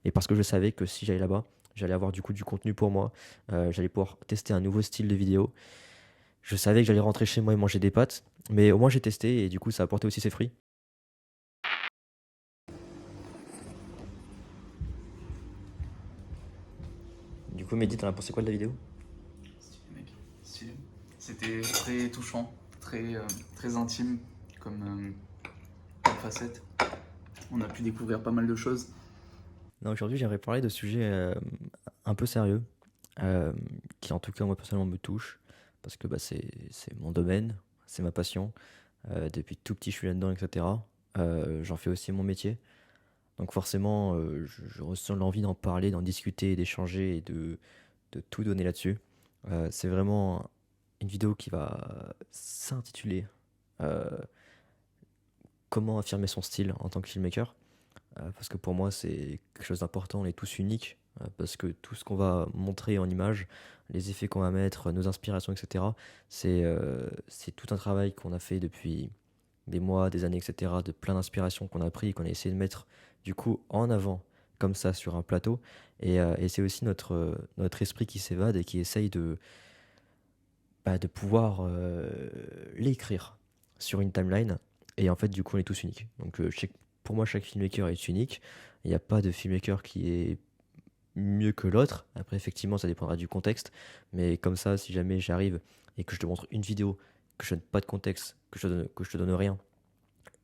et parce que je savais que si j'allais là-bas, j'allais avoir du coup du contenu pour moi, j'allais pouvoir tester un nouveau style de vidéo. Je savais que j'allais rentrer chez moi et manger des pâtes, mais au moins j'ai testé et du coup ça a porté aussi ses fruits. Du coup, Mehdi, t'en as pensé quoi de la vidéo? Stylé, mec. Stylé. C'était très touchant, très intime comme facette. On a pu découvrir pas mal de choses. Non, aujourd'hui j'aimerais parler de sujets un peu sérieux, euh, qui en tout cas moi personnellement me touchent, parce que bah, c'est mon domaine, c'est ma passion. Depuis tout petit je suis là-dedans, etc. J'en fais aussi mon métier. Donc forcément, je ressens l'envie d'en parler, d'en discuter, d'échanger et de tout donner là-dessus. C'est vraiment une vidéo qui va s'intituler euh, Comment affirmer son style en tant que filmmaker. Parce que pour moi, c'est quelque chose d'important, on est tous uniques, parce que tout ce qu'on va montrer en image, les effets qu'on va mettre, nos inspirations, etc., c'est tout un travail qu'on a fait depuis des mois, des années, etc., de plein d'inspirations qu'on a pris, qu'on a essayé de mettre du coup en avant, comme ça, sur un plateau. Et c'est aussi notre esprit qui s'évade et qui essaye de pouvoir l'écrire sur une timeline. Et en fait, du coup, on est tous uniques. Donc, pour moi, chaque filmmaker est unique. Il n'y a pas de filmmaker qui est mieux que l'autre. Après, effectivement, ça dépendra du contexte. Mais comme ça, si jamais j'arrive et que je te montre une vidéo, que je donne pas de contexte, que je te donne rien,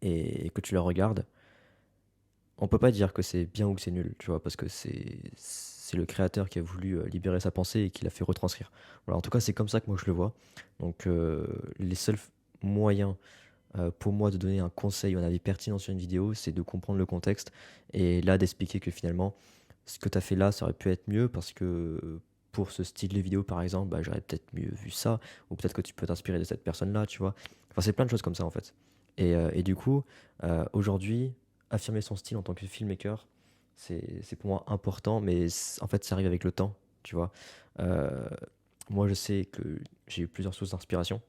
et que tu la regardes, on peut pas dire que c'est bien ou que c'est nul, tu vois, parce que c'est le créateur qui a voulu libérer sa pensée et qui l'a fait retranscrire. Voilà, en tout cas, c'est comme ça que moi je le vois. Donc, les seuls moyens pour moi de donner un conseil ou un avis pertinent sur une vidéo, c'est de comprendre le contexte et là d'expliquer que finalement, ce que tu as fait là, ça aurait pu être mieux parce que pour ce style de vidéo, par exemple, bah, j'aurais peut-être mieux vu ça, ou peut-être que tu peux t'inspirer de cette personne-là, tu vois. Enfin, c'est plein de choses comme ça en fait. Et du coup, aujourd'hui, affirmer son style en tant que filmmaker, c'est pour moi important, mais en fait, ça arrive avec le temps, tu vois. Euh, Moi, je sais que j'ai eu plusieurs sources d'inspiration.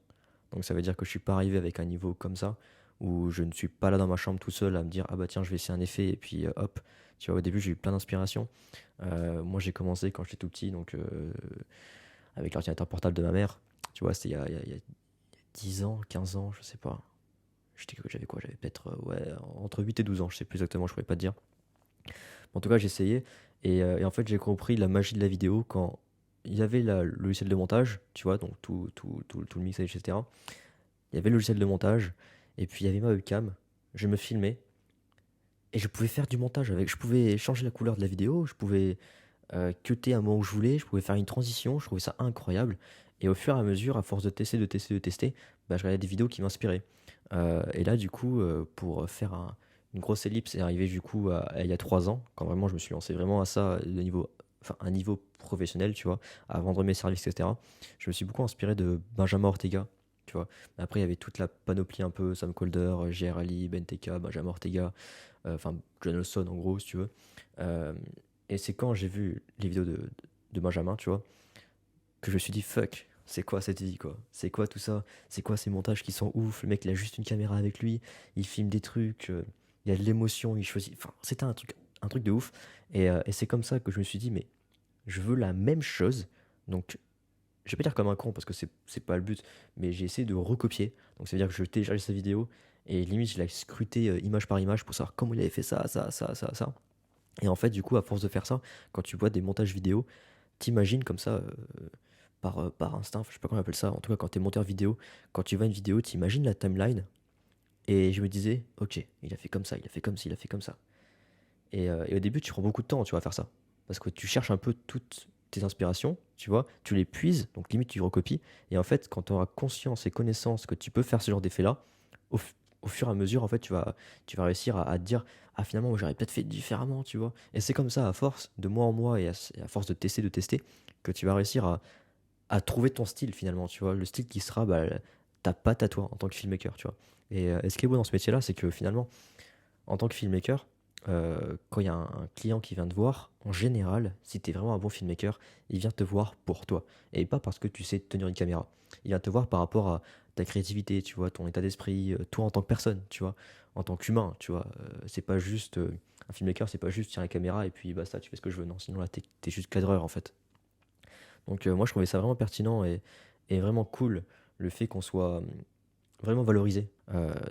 Donc ça veut dire que je suis pas arrivé avec un niveau comme ça, où je ne suis pas là dans ma chambre tout seul à me dire ah bah tiens je vais essayer un effet et puis hop. Tu vois, au début j'ai eu plein d'inspiration. Moi j'ai commencé quand j'étais tout petit, donc avec l'ordinateur portable de ma mère. Tu vois, c'était il y a 10 ans, 15 ans, je sais pas. J'avais quoi? J'avais peut-être ouais, entre 8 et 12 ans, je sais plus exactement, je pourrais pas te dire. En tout cas j'ai essayé et en fait j'ai compris la magie de la vidéo quand il y avait le logiciel de montage, tu vois, donc tout le mixage, etc. Il y avait le logiciel de montage, et puis il y avait ma webcam. Je me filmais, et je pouvais faire du montage avec. Je pouvais changer la couleur de la vidéo, je pouvais cutter à un moment où je voulais, je pouvais faire une transition, je trouvais ça incroyable. Et au fur et à mesure, à force de tester, de tester, de tester, bah, je regardais des vidéos qui m'inspiraient. Et là, du coup, pour faire une grosse ellipse, c'est arrivé du coup il y a 3 ans, quand vraiment je me suis lancé vraiment à ça, de niveau, enfin, un niveau professionnel, tu vois, à vendre mes services, etc. Je me suis beaucoup inspiré de Benjamin Ortega, tu vois. Après, il y avait toute la panoplie un peu, Sam Colder, J.R. Ali, BNTK, Benjamin Ortega, enfin, John Olson en gros, si tu veux. Euh, et c'est quand j'ai vu les vidéos de Benjamin, tu vois, que je me suis dit, fuck, c'est quoi cette vie, quoi? C'est quoi tout ça? C'est quoi ces montages qui sont ouf? Le mec, il a juste une caméra avec lui, il filme des trucs, il y a de l'émotion, il choisit. Enfin, c'était un truc de ouf. Et c'est comme ça que je me suis dit, mais je veux la même chose. Donc, je vais pas dire comme un con parce que c'est pas le but, mais j'ai essayé de recopier. Donc, ça veut dire que je télécharge sa vidéo et limite, je l'ai scruté image par image pour savoir comment il avait fait ça, ça, ça, ça, ça. Et en fait, du coup, à force de faire ça, quand tu vois des montages vidéo, t'imagines comme ça, par instinct, je sais pas comment on appelle ça, en tout cas quand t'es monteur vidéo, quand tu vois une vidéo, t'imagines la timeline, et je me disais, ok, il a fait comme ça, il a fait comme ci, il a fait comme ça. Et au début, tu prends beaucoup de temps, tu vois, à faire ça. Parce que tu cherches un peu toutes tes inspirations, tu vois, tu les puises, donc limite tu recopies, et en fait, quand tu auras conscience et connaissance que tu peux faire ce genre d'effet-là, au, f- au fur et à mesure, en fait, tu vas réussir à te dire, ah finalement, moi, j'aurais peut-être fait différemment, tu vois. Et c'est comme ça, à force, de mois en mois, et à force de tester, que tu vas réussir à trouver ton style, finalement, tu vois. Le style qui sera bah, ta patte à toi, en tant que filmmaker, tu vois. Et ce qui est beau dans ce métier-là, c'est que finalement, en tant que filmmaker, quand il y a un client qui vient te voir, en général, si tu es vraiment un bon filmmaker, il vient te voir pour toi. Et pas parce que tu sais tenir une caméra. Il vient te voir par rapport à ta créativité, tu vois, ton état d'esprit, toi en tant que personne, tu vois, en tant qu'humain, tu vois. C'est pas juste Un filmmaker, c'est pas juste tiens la caméra et puis basta, tu fais ce que je veux. Non, sinon là, t'es juste cadreur en fait. Donc moi, je trouvais ça vraiment pertinent et vraiment cool le fait qu'on soit vraiment valorisé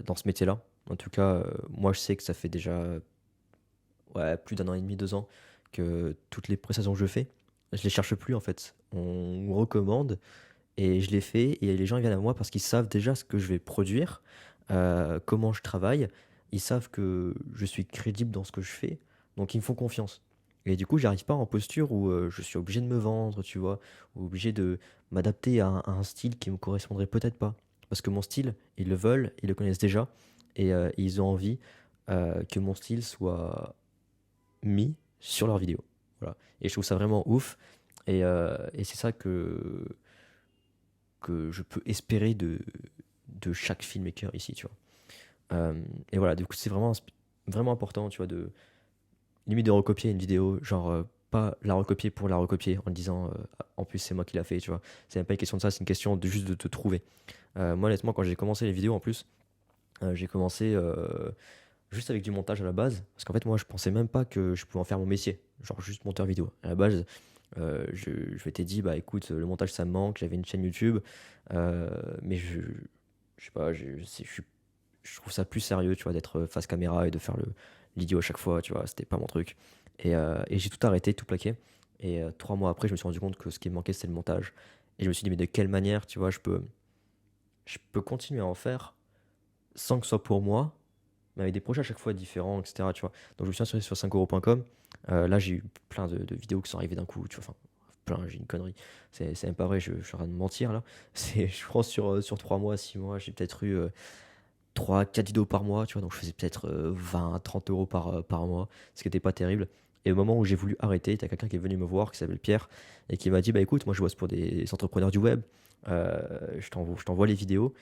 dans ce métier-là. En tout cas, moi, je sais que ça fait déjà ouais, plus d'un an et demi, 2 ans que toutes les prestations que je fais, je les cherche plus en fait. On me recommande et je les fais et les gens ils viennent à moi parce qu'ils savent déjà ce que je vais produire, comment je travaille. Ils savent que je suis crédible dans ce que je fais, donc ils me font confiance. Et du coup, j'arrive pas en posture où je suis obligé de me vendre, tu vois, ou obligé de m'adapter à un style qui me correspondrait peut-être pas. Parce que mon style, ils le veulent, ils le connaissent déjà, et ils ont envie que mon style soit mis sur leurs vidéos. Voilà. Et je trouve ça vraiment ouf. Et c'est ça que je peux espérer de chaque filmmaker ici, tu vois. Et voilà, du coup, c'est vraiment important, tu vois, de limite de recopier une vidéo, genre pas la recopier pour la recopier en disant en plus c'est moi qui l'a fait, tu vois. C'est même pas une question de ça, c'est une question de juste de te trouver. Moi, honnêtement, quand j'ai commencé les vidéos en plus, j'ai commencé juste avec du montage à la base, parce qu'en fait, moi, je pensais même pas que je pouvais en faire mon métier, genre juste monteur vidéo. À la base, je m'étais dit, bah écoute, le montage ça me manque, j'avais une chaîne YouTube, mais je sais pas, je trouve ça plus sérieux, tu vois, d'être face caméra et de faire l'idiot à chaque fois, tu vois, c'était pas mon truc. Et j'ai tout arrêté, tout plaqué. Et 3 mois après, je me suis rendu compte que ce qui me manquait, c'était le montage. Et je me suis dit, mais de quelle manière, tu vois, je peux continuer à en faire sans que ce soit pour moi, mais avec des projets à chaque fois différents, etc. Tu vois. Donc je me suis inscrit sur 5euros.com. Là, j'ai eu plein de vidéos qui sont arrivées d'un coup. Tu vois, enfin, plein, j'ai une connerie. C'est même pas vrai, je suis en train de mentir là. Je pense sur 3 mois, 6 mois, j'ai peut-être eu 3, 4 vidéos par mois. Tu vois, donc je faisais peut-être 20, 30 euros par mois, ce qui n'était pas terrible. Et au moment où j'ai voulu arrêter, il y a quelqu'un qui est venu me voir, qui s'appelle Pierre, et qui m'a dit, bah écoute, moi je bosse pour des entrepreneurs du web, je t'envoie les vidéos,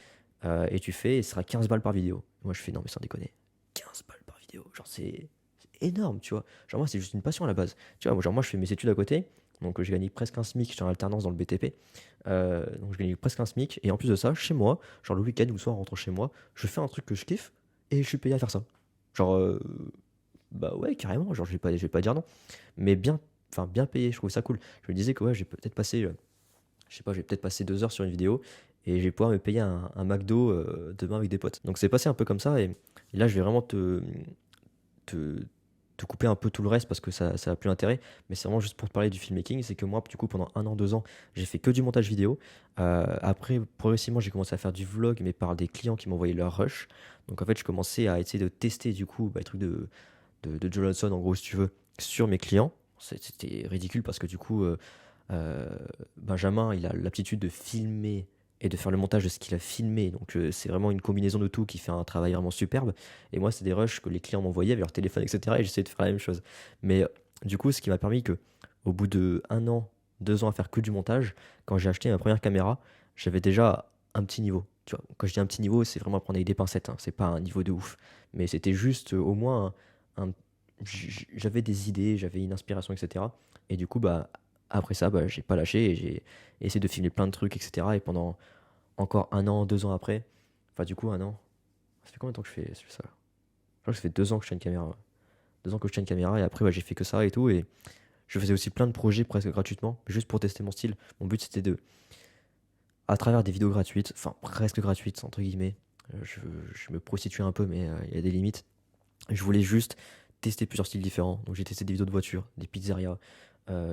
et tu fais, et ce sera 15 balles par vidéo. Moi je fais, non mais sans déconner, 15 balles par vidéo, genre c'est énorme, tu vois. Genre moi c'est juste une passion à la base. Tu vois, genre moi je fais mes études à côté, donc je gagnais presque un SMIC, j'étais en alternance dans le BTP, donc je gagnais presque un SMIC, et en plus de ça, chez moi, genre le week-end ou le soir en rentrant chez moi, je fais un truc que je kiffe, et je suis payé à faire ça. Genre, bah ouais, carrément, genre je vais pas dire non, mais bien, enfin bien payé, je trouve ça cool. Je me disais que ouais, j'ai peut-être passé, je sais pas, j'ai peut-être passé 2 heures sur une vidéo, et je vais pouvoir me payer un McDo demain avec des potes. Donc c'est passé un peu comme ça, et là je vais vraiment te, te couper un peu tout le reste parce que ça a plus d'intérêt. Mais c'est vraiment juste pour te parler du filmmaking. C'est que moi, du coup, pendant 1 an, 2 ans, j'ai fait que du montage vidéo. Après, progressivement, j'ai commencé à faire du vlog, mais par des clients qui m'envoyaient leur rush. Donc en fait, je commençais à essayer de tester du coup les trucs de Joe Johnson, en gros, si tu veux, sur mes clients. C'était ridicule parce que du coup, Benjamin, il a l'aptitude de filmer et de faire le montage de ce qu'il a filmé. Donc c'est vraiment une combinaison de tout qui fait un travail vraiment superbe. Et moi, c'est des rushs que les clients m'envoyaient avec leur téléphone, etc. Et j'essayais de faire la même chose. Mais du coup, ce qui m'a permis que, au bout de 1 an, 2 ans à faire que du montage, quand j'ai acheté ma première caméra, j'avais déjà un petit niveau. Tu vois, quand je dis un petit niveau, c'est vraiment à prendre avec des pincettes, hein. C'est pas un niveau de ouf. Mais c'était juste au moins j'avais des idées, j'avais une inspiration, etc. Et du coup, bah, après ça, bah, j'ai pas lâché et j'ai essayé de filmer plein de trucs, etc. Et pendant encore 1 an, 2 ans après, enfin, du coup, 1 an, ça fait combien de temps que je fais ça? Je crois que ça fait 2 ans que je tiens une caméra. Ouais. 2 ans que je tiens une caméra et après, ouais, j'ai fait que ça et tout. Et je faisais aussi plein de projets presque gratuitement, juste pour tester mon style. Mon but, c'était à travers des vidéos gratuites, enfin, presque gratuites, entre guillemets, je me prostitue un peu, mais il y a des limites. Je voulais juste tester plusieurs styles différents. Donc j'ai testé des vidéos de voitures, des pizzerias,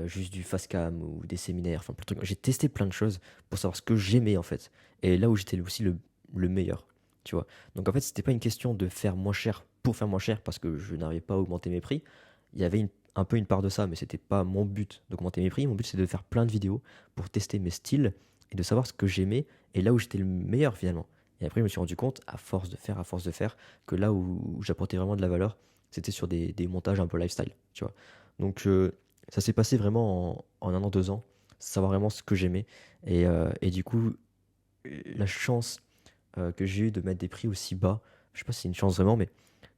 juste du fast cam ou des séminaires, enfin plein de trucs. J'ai testé plein de choses pour savoir ce que j'aimais en fait. Et là où j'étais aussi le meilleur, tu vois. Donc en fait, c'était pas une question de faire moins cher pour faire moins cher parce que je n'arrivais pas à augmenter mes prix. Il y avait un peu une part de ça, mais c'était pas mon but d'augmenter mes prix. Mon but c'est de faire plein de vidéos pour tester mes styles et de savoir ce que j'aimais et là où j'étais le meilleur finalement. Et après, je me suis rendu compte, à force de faire, que là où j'apportais vraiment de la valeur, c'était sur des montages un peu lifestyle, tu vois. Donc ça s'est passé vraiment en 1 an, 2 ans, savoir vraiment ce que j'aimais. Et du coup, la chance que j'ai eue de mettre des prix aussi bas, je sais pas si c'est une chance vraiment, mais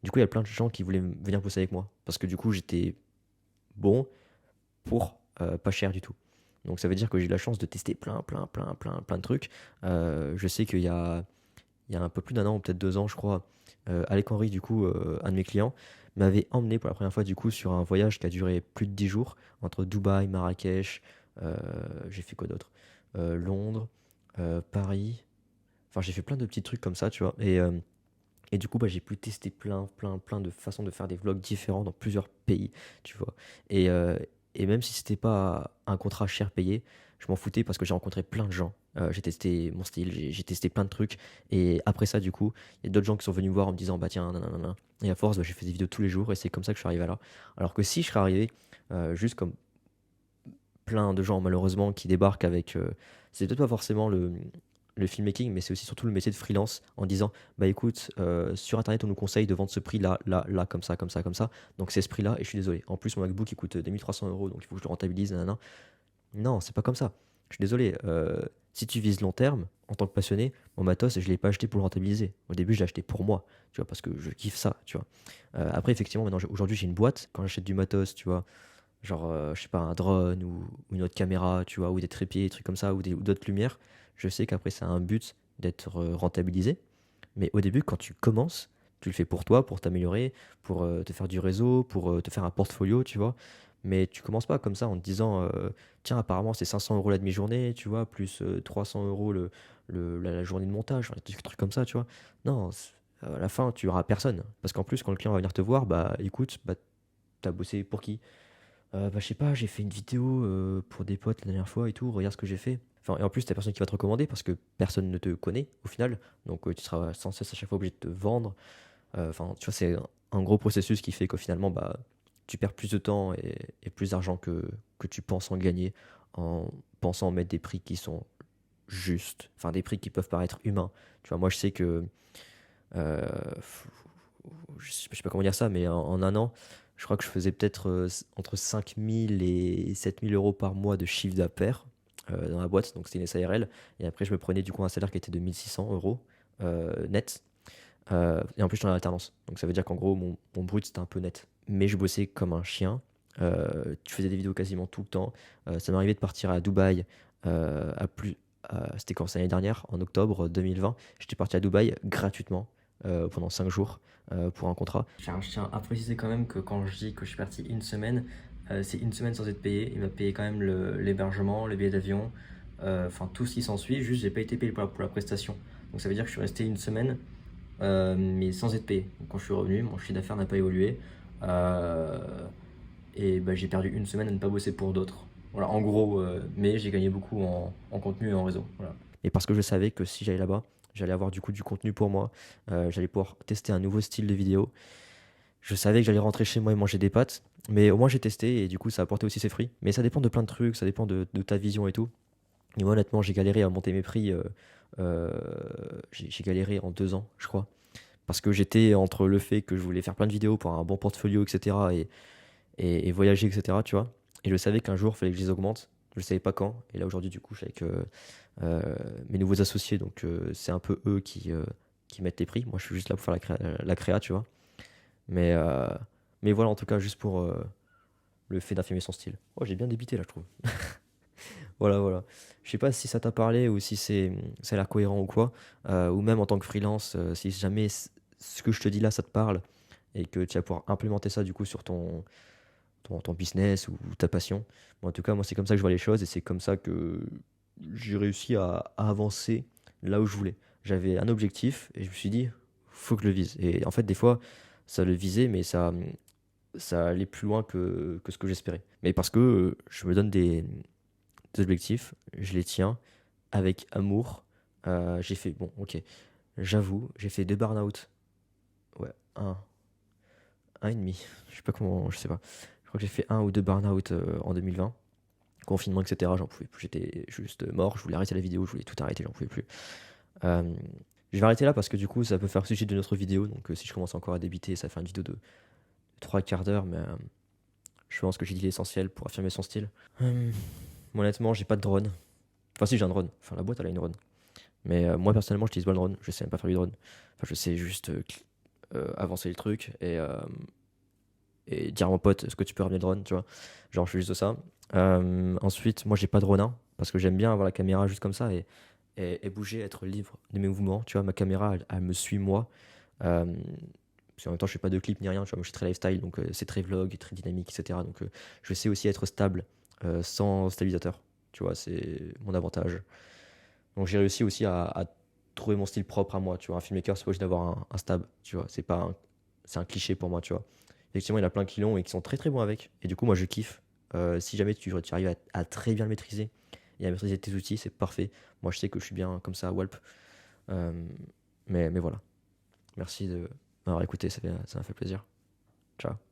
du coup, il y a plein de gens qui voulaient venir bosser avec moi. Parce que du coup, j'étais bon pour pas cher du tout. Donc ça veut dire que j'ai eu la chance de tester plein, plein, plein, plein, plein de trucs. Je sais qu'il y a il y a un peu plus d'un an ou peut-être 2 ans, je crois, Alec Henry, du coup, un de mes clients, m'avait emmené pour la première fois, du coup, sur un voyage qui a duré plus de 10 jours entre Dubaï, Marrakech, euh, j'ai fait quoi d'autre? Londres, Paris. Enfin, j'ai fait plein de petits trucs comme ça, tu vois. Et du coup, bah, j'ai pu tester plein de façons de faire des vlogs différents dans plusieurs pays, tu vois. Et, euh, et même si c'était pas un contrat cher payé, je m'en foutais parce que j'ai rencontré plein de gens. J'ai testé mon style, j'ai testé plein de trucs. Et après ça, du coup, il y a d'autres gens qui sont venus me voir en me disant, bah tiens, nanana. Et à force, bah, j'ai fait des vidéos tous les jours et c'est comme ça que je suis arrivé là. Alors que si je serais arrivé juste comme plein de gens malheureusement qui débarquent avec c'est peut-être pas forcément le filmmaking, mais c'est aussi surtout le métier de freelance en disant bah écoute, sur internet on nous conseille de vendre ce prix là là comme ça comme ça comme ça, donc c'est ce prix là et je suis désolé, en plus mon MacBook il coûte 2300 € donc il faut que je le rentabilise, nanana. Non, c'est pas comme ça, je suis désolé. Si tu vises long terme en tant que passionné, mon matos je l'ai pas acheté pour le rentabiliser, au début je l'ai acheté pour moi, tu vois, parce que je kiffe ça, tu vois. Après effectivement maintenant aujourd'hui j'ai une boîte, quand j'achète du matos, tu vois, genre, je sais pas, un drone ou une autre caméra, tu vois, ou des trépieds, des trucs comme ça, ou d'autres lumières, je sais qu'après, ça a un but d'être rentabilisé. Mais au début, quand tu commences, tu le fais pour toi, pour t'améliorer, pour te faire du réseau, pour te faire un portfolio, tu vois. Mais tu commences pas comme ça en te disant, tiens, apparemment, c'est 500 € la demi-journée, tu vois, plus 300 € la journée de montage, enfin, des trucs comme ça, tu vois. Non, à la fin, tu auras personne. Parce qu'en plus, quand le client va venir te voir, bah écoute, bah, t'as bossé pour qui? Bah, je sais pas, j'ai fait une vidéo pour des potes la dernière fois et tout, regarde ce que j'ai fait. Enfin, et en plus, t'as personne qui va te recommander parce que personne ne te connaît au final. Donc, tu seras sans cesse à chaque fois obligé de te vendre. Enfin, tu vois, c'est un gros processus qui fait qu'au finalement, bah, tu perds plus de temps et plus d'argent que tu penses en gagner en pensant en mettre des prix qui sont justes. Enfin, des prix qui peuvent paraître humains. Tu vois, moi, je sais que euh, je sais pas comment dire ça, mais en un an, je crois que je faisais peut-être entre 5 000 et 7 000 € par mois de chiffre d'affaires dans la boîte, donc c'était une SARL. Et après, je me prenais du coup un salaire qui était de 1 600 € net. Et en plus, j'étais en alternance. Donc ça veut dire qu'en gros, mon brut, c'était un peu net. Mais je bossais comme un chien. Tu faisais des vidéos quasiment tout le temps. Ça m'arrivait de partir à Dubaï à plus. C'était quand? C'est l'année dernière, en octobre 2020. J'étais parti à Dubaï gratuitement pendant 5 jours pour un contrat. Je tiens à préciser quand même que quand je dis que je suis parti une semaine, c'est une semaine sans être payé. Il m'a payé quand même l'hébergement, le billet d'avion, enfin tout ce qui s'ensuit. Juste, j'ai pas été payé pour la prestation. Donc ça veut dire que je suis resté une semaine mais sans être payé. Donc, quand je suis revenu, mon chiffre d'affaires n'a pas évolué. Euh, et bah, j'ai perdu une semaine à ne pas bosser pour d'autres. Voilà, en gros, mais j'ai gagné beaucoup en contenu et en réseau. Voilà. Et parce que je savais que si j'allais là-bas, j'allais avoir du coup du contenu pour moi, j'allais pouvoir tester un nouveau style de vidéo. Je savais que j'allais rentrer chez moi et manger des pâtes, mais au moins j'ai testé et du coup ça a apporté aussi ses fruits. Mais ça dépend de plein de trucs, ça dépend de ta vision et tout. Et moi honnêtement, j'ai galéré à monter mes prix, euh, j'ai galéré en 2 ans, je crois. Parce que j'étais entre le fait que je voulais faire plein de vidéos pour un bon portfolio, etc. Et voyager, etc. Tu vois. Et je savais qu'un jour, il fallait que je les augmente. Je ne savais pas quand. Et là, aujourd'hui, du coup, je suis avec euh, mes nouveaux associés. Donc, c'est un peu eux qui mettent les prix. Moi, je suis juste là pour faire la créa, tu vois. Mais, euh, mais voilà, en tout cas, juste pour le fait d'affirmer son style. Oh, j'ai bien débité là, je trouve. Voilà, voilà. Je sais pas si ça t'a parlé ou si ça a l'air cohérent ou quoi. Ou même en tant que freelance, si jamais ce que je te dis là, ça te parle et que tu vas pouvoir implémenter ça du coup sur ton business ou ta passion. Bon, en tout cas, moi, c'est comme ça que je vois les choses et c'est comme ça que j'ai réussi à avancer là où je voulais. J'avais un objectif et je me suis dit, faut que je le vise. Et en fait, des fois, ça le visait, mais ça allait plus loin que ce que j'espérais. Mais parce que je me donne des objectifs, je les tiens avec amour. J'ai fait, bon, ok, j'avoue, j'ai fait 2 burn-out. Ouais, un et demi. Je sais pas comment, je sais pas. Je crois que j'ai fait 1 ou 2 burn-out en 2020. Confinement, etc. J'en pouvais plus. J'étais juste mort. Je voulais arrêter la vidéo. Je voulais tout arrêter. J'en pouvais plus. Euh, je vais arrêter là parce que du coup, ça peut faire sujet de notre vidéo. Donc, si je commence encore à débiter, ça fait une vidéo de 3 quarts d'heure. Mais je pense que j'ai dit l'essentiel pour affirmer son style. Honnêtement, j'ai pas de drone. Enfin, si, j'ai un drone. Enfin, la boîte, elle a une drone. Mais moi, personnellement, je n'utilise pas le drone. Je sais même pas faire du drone. Enfin, je sais juste avancer le truc et dire à mon pote, est-ce que tu peux ramener le drone, tu vois. Genre, je fais juste ça. Ensuite, moi, j'ai pas de Ronin parce que j'aime bien avoir la caméra juste comme ça. Et et bouger, être libre de mes mouvements. Tu vois, ma caméra, elle me suit moi. Euh, Parce qu'en même temps, je fais pas de clips ni rien. Tu vois, moi, je suis très lifestyle, donc c'est très vlog, très dynamique, etc. Donc je sais aussi être stable sans stabilisateur. Tu vois, c'est mon avantage. Donc j'ai réussi aussi à trouver mon style propre à moi. Tu vois, un filmmaker, c'est pas obligé d'avoir un stab. Tu vois, c'est un cliché pour moi. Tu vois, effectivement, il y en a plein qui l'ont et qui sont très très bons avec. Et du coup, moi, je kiffe. Si jamais tu arrives à très bien le maîtriser et à maîtriser tes outils, c'est parfait. Moi, je sais que je suis bien comme ça à Walp. Euh, mais voilà. Merci de m'avoir écouté, ça m'a fait plaisir. Ciao.